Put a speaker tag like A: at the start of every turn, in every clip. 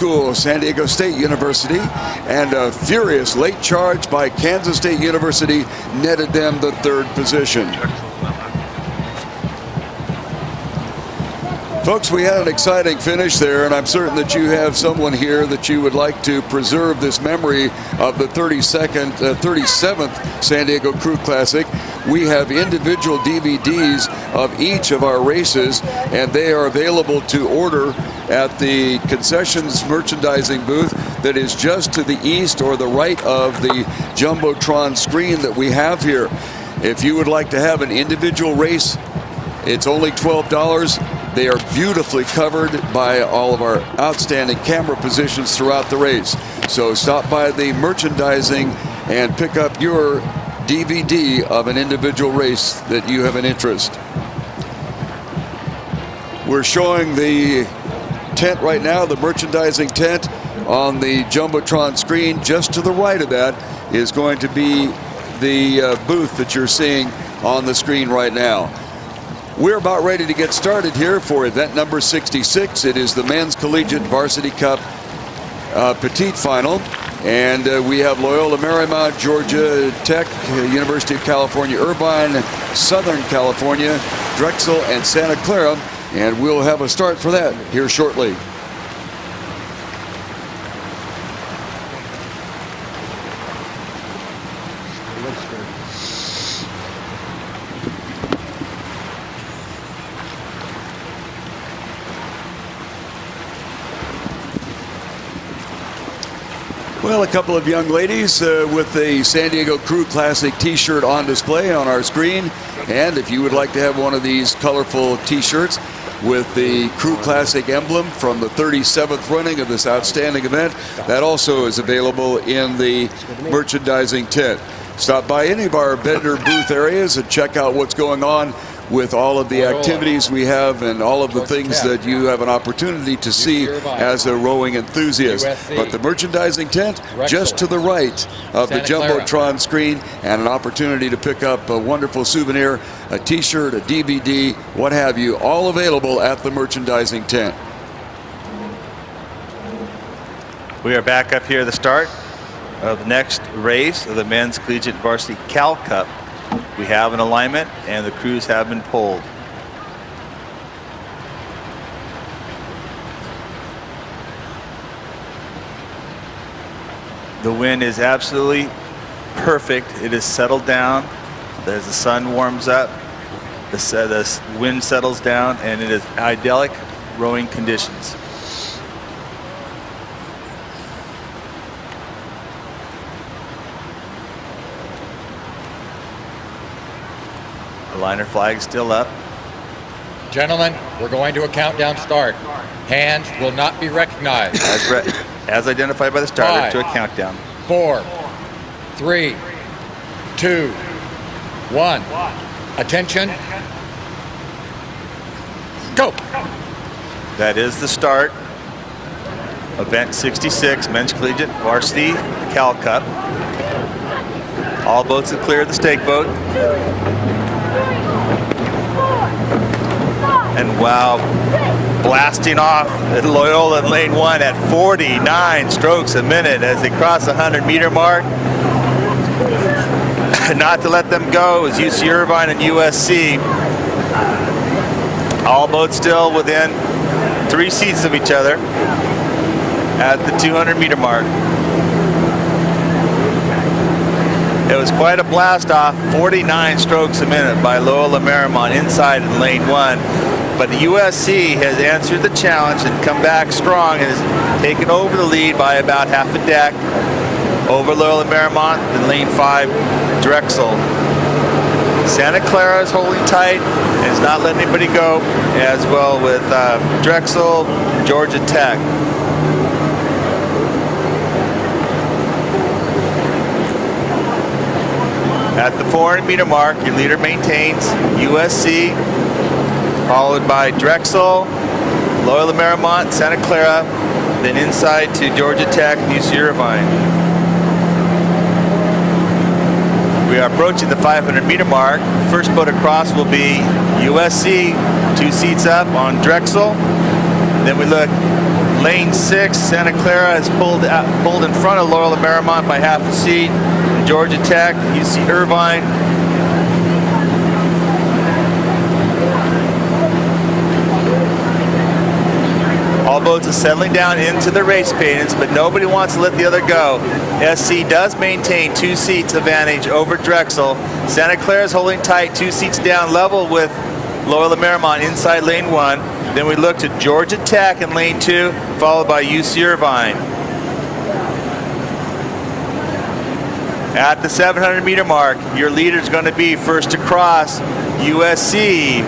A: school, San Diego State University, and a furious late charge by Kansas State University netted them the third position. Folks, we had an exciting finish there, and I'm certain that you have someone here that you would like to preserve this memory of the 37th San Diego Crew Classic. We have individual DVDs of each of our races, and they are available to order at the concessions merchandising booth that is just to the east or the right of the Jumbotron screen that we have here. If you would like to have an individual race, it's only $12. They are beautifully covered by all of our outstanding camera positions throughout the race. So stop by the merchandising and pick up your DVD of an individual race that you have an interest. We're showing the tent right now, the merchandising tent on the Jumbotron screen. Just to the right of that is going to be the booth that you're seeing on the screen right now. We're about ready to get started here for event number 66. It is the Men's Collegiate Varsity Cup Petite Final. And we have Loyola Marymount, Georgia Tech, University of California, Irvine, Southern California, Drexel, and Santa Clara. And we'll have a start for that here shortly. Well, a couple of young ladies with the San Diego Crew Classic t-shirt on display on our screen. And if you would like to have one of these colorful t-shirts with the Crew Classic emblem from the 37th running of this outstanding event, that also is available in the merchandising tent. Stop by any of our vendor booth areas and check out what's going on with all of the activities we have and all of the things that you have an opportunity to see as a rowing enthusiast. But the merchandising tent just to the right of the Jumbotron screen, and an opportunity to pick up a wonderful souvenir, a t-shirt, a DVD, what have you, all available at the merchandising tent.
B: We are back up here at the start of the next race of the Men's Collegiate Varsity Cal Cup. We have an alignment, and the crews have been pulled. The wind is absolutely perfect. It is settled down. As the sun warms up, the wind settles down, and it is idyllic rowing conditions. The liner flag still up.
C: Gentlemen, we're going to a countdown start. Hands will not be recognized.
B: As identified by the starter, 5, to a countdown.
C: 4, 3, 2, 1. Attention. Go.
B: That is the start. Event 66, Men's Collegiate Varsity Cal Cup. All boats have cleared the stake boat. And wow, blasting off at Loyola in lane 1 at 49 strokes a minute as they cross the 100-meter mark. Not to let them go is UC Irvine and USC. All boats still within 3 seats of each other at the 200-meter mark. It was quite a blast off, 49 strokes a minute by Loyola Marymount inside in lane 1. But the USC has answered the challenge and come back strong and has taken over the lead by about half a deck over Loyola Marymount in lane 5, Drexel. Santa Clara is holding tight and is not letting anybody go, as well with Drexel, Georgia Tech. At the 400-meter mark, your leader maintains USC, followed by Drexel, Loyola Marymount, Santa Clara, then inside to Georgia Tech and UC Irvine. We are approaching the 500-meter mark. First boat across will be USC, 2 seats up on Drexel. Then we look Lane 6, Santa Clara has pulled in front of Loyola Marymount by half a seat. Georgia Tech, UC Irvine. All boats are settling down into the race pace, but nobody wants to let the other go. SC does maintain 2 seats advantage over Drexel. Santa Clara is holding tight, 2 seats down, level with Loyola Marymount inside lane 1. Then we look to Georgia Tech in lane 2, followed by UC Irvine. At the 700-meter mark, your leader is going to be first to cross USC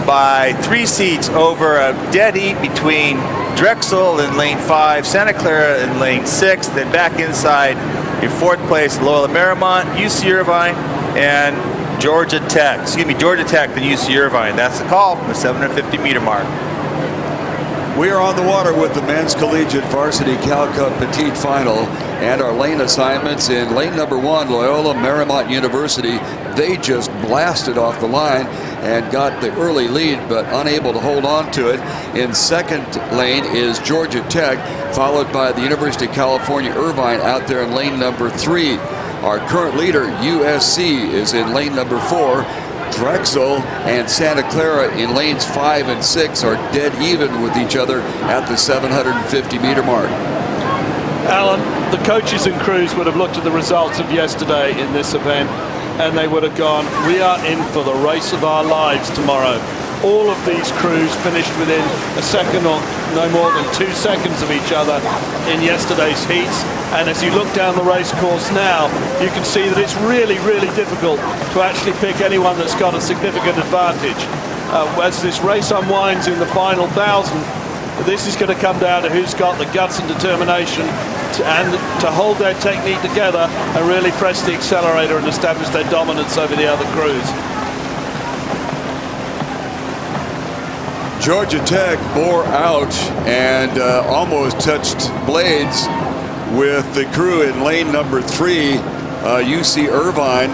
B: by 3 seats over a dead heat between Drexel in lane 5, Santa Clara in lane 6, then back inside in 4th place Loyola Marymount, UC Irvine, and Georgia Tech. Georgia Tech then UC Irvine. That's the call from the 750-meter mark.
A: We are on the water with the men's collegiate varsity Cal Cup Petite final and our lane assignments. In lane number 1, Loyola Marymount University, they just blasted off the line and got the early lead, but unable to hold on to it. In 2nd lane is Georgia Tech, followed by the University of California Irvine out there in lane number 3. Our current leader, USC, is in lane number 4. Drexel and Santa Clara in lanes 5 and 6 are dead even with each other at the 750-meter mark.
D: Alan, the coaches and crews would have looked at the results of yesterday in this event and they would have gone, we are in for the race of our lives tomorrow. All of these crews finished within a second or no more than 2 seconds of each other in yesterday's heats. And as you look down the race course now, you can see that it's really, really difficult to actually pick anyone that's got a significant advantage. As this race unwinds in the final 1,000, this is going to come down to who's got the guts and determination to hold their technique together and really press the accelerator and establish their dominance over the other crews.
A: Georgia Tech bore out and almost touched blades with the crew in lane number 3, UC Irvine.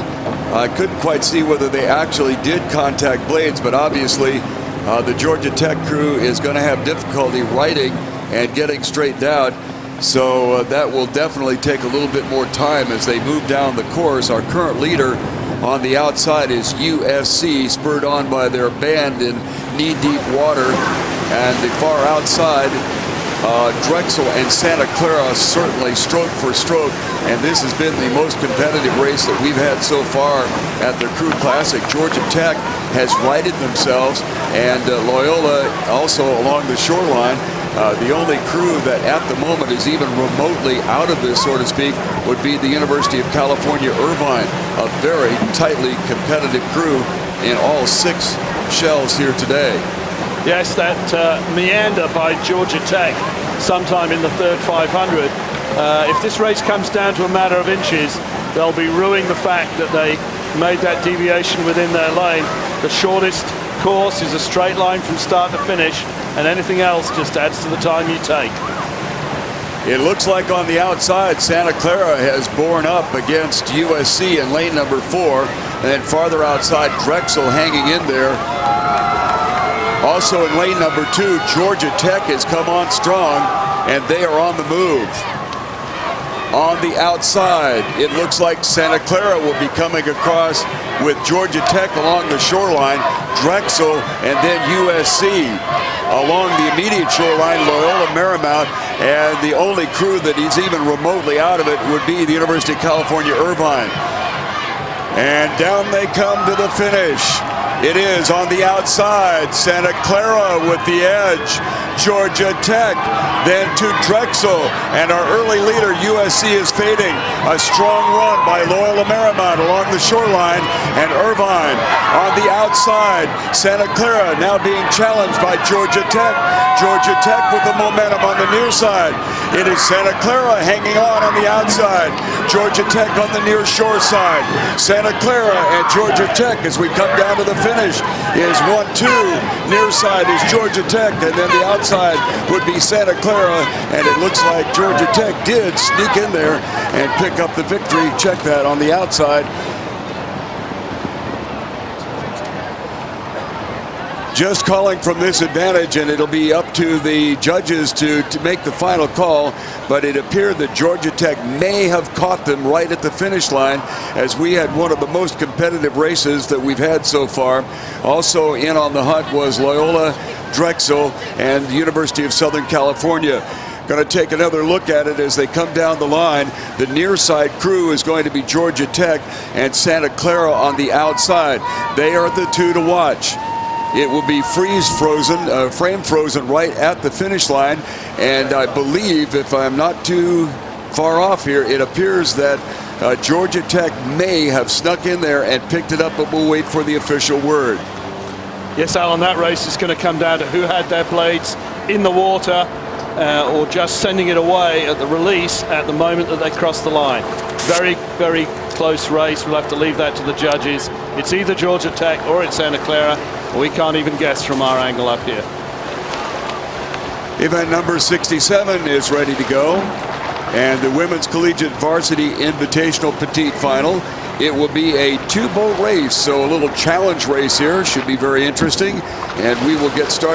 A: I couldn't quite see whether they actually did contact blades, but obviously the Georgia Tech crew is going to have difficulty righting and getting straightened out. So that will definitely take a little bit more time as they move down the course. Our current leader on the outside is USC, spurred on by their band in knee-deep water. And the far outside, Drexel and Santa Clara certainly stroke for stroke. And this has been the most competitive race that we've had so far at the Crew Classic. Georgia Tech has righted themselves, and Loyola also along the shoreline. The only crew that at the moment is even remotely out of this, so to speak, would be the University of California Irvine, a very tightly competitive crew in all 6 shells here today.
D: Yes, that meander by Georgia Tech sometime in the 3rd 500. If this race comes down to a matter of inches, they'll be ruining the fact that they made that deviation within their lane. The shortest course is a straight line from start to finish, and anything else just adds to the time you take.
A: It looks like on the outside, Santa Clara has borne up against USC in lane number 4, and then farther outside, Drexel hanging in there. Also in lane number 2, Georgia Tech has come on strong, and they are on the move. On the outside, it looks like Santa Clara will be coming across with Georgia Tech along the shoreline, Drexel, and then USC. Along the immediate shoreline, Loyola Marymount, and the only crew that is even remotely out of it would be the University of California Irvine. And down they come to the finish. It is on the outside, Santa Clara with the edge, Georgia Tech, then to Drexel, and our early leader USC is fading. A strong run by Loyola Marymount along the shoreline, and Irvine on the outside. Santa Clara now being challenged by Georgia Tech. Georgia Tech with the momentum on the near side. It is Santa Clara hanging on the outside. Georgia Tech on the near shore side. Santa Clara and Georgia Tech as we come down to the finish is 1-2. Near side is Georgia Tech, and then the outside would be Santa Clara, and it looks like Georgia Tech did sneak in there and pick up the victory. Check that on the outside. just calling from this advantage, and it'll be up to the judges to make the final call. But it appeared that Georgia Tech may have caught them right at the finish line, as we had one of the most competitive races that we've had so far. Also in on the hunt was Loyola, Drexel, and the University of Southern California. Going to take another look at it as they come down the line. The near side crew is going to be Georgia Tech and Santa Clara on the outside. They are the two to watch. It will be frame frozen right at the finish line. And I believe, if I'm not too far off here, it appears that Georgia Tech may have snuck in there and picked it up, but we'll wait for the official word.
D: Yes, Alan, that race is going to come down to who had their blades in the water or just sending it away at the release at the moment that they cross the line. Very, very close race. We'll have to leave that to the judges. It's either Georgia Tech or it's Santa Clara. We can't even guess from our angle up here.
A: Event number 67 is ready to go. And the Women's Collegiate Varsity Invitational Petite Final. It will be a two-boat race, so a little challenge race here. Should be very interesting. And we will get started.